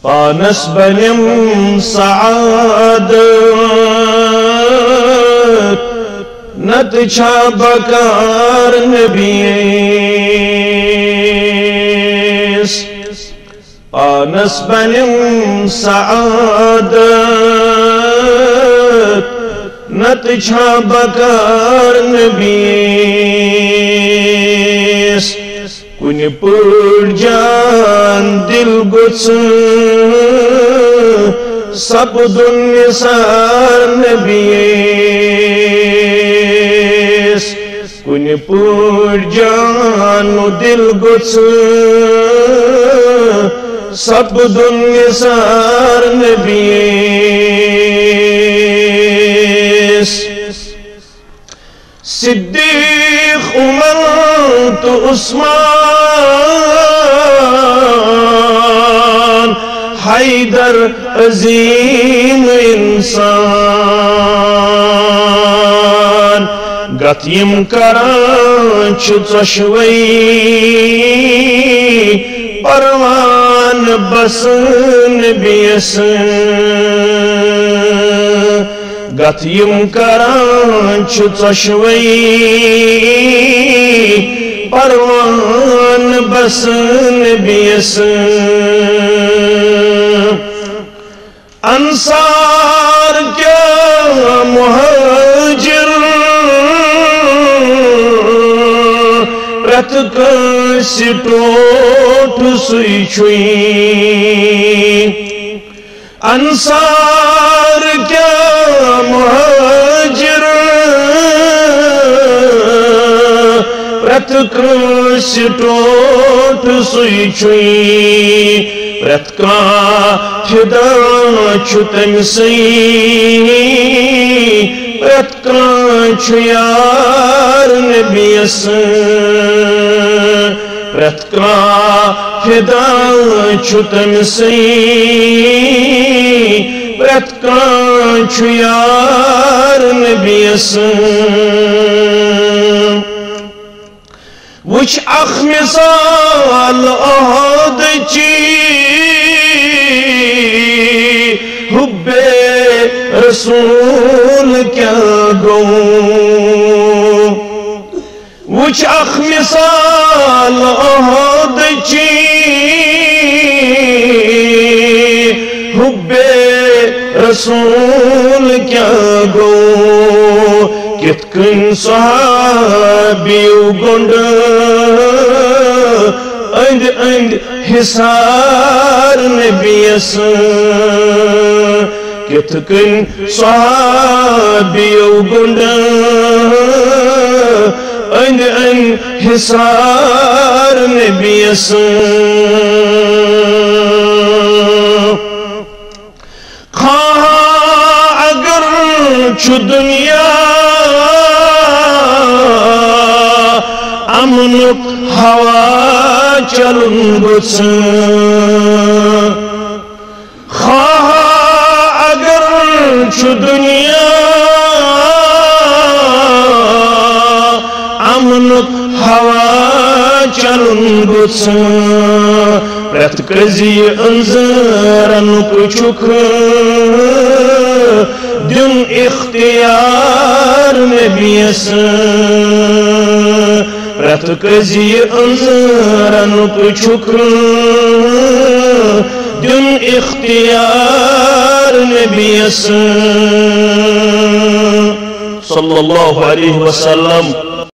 پانس بنم سعادت نت چھا بکار نبیس پانس بنم سعادت نت چھا بکار نبیس کن پور جان دل گچ سپدن نثار نبیس کن پور جان دل گچ سپدن نثار نبیس صدیق عمر تو عثمان حیدر عظیم انسان گتیم کران چوشوئی پروان بسن بیس گتیم کران چوشوئی پروان بسن بیس انصار کیا مہاجر رت کسی ٹوٹ سوئی چھوئی انصار کیا مہاجر رت کسی ٹوٹ سوئی چھوئی رت کا فدا چھتن سی رت کا چھیار نبیس رت کا فدا چھتن سی رت کا چھیار نبیس وچ اخ مثال احد چی حب رسول کیا گو وچ اخ مثال احد چی حب رسول کیا گو کتکن صحابیو گنڈ اند اند حسار نبیس کتکن صحابیو گنڈ اند اند حسار نبیس خواہ اگر چو دنیا امنک ہوا چلن گچ خواہ اگر چو دنیا امنک ہوا چلن گچ پرت کزی انظرنک چک دن اختیار نبیس رت کزی انظرنک چک دن اختیار نبیس صلی اللہ علیہ وسلم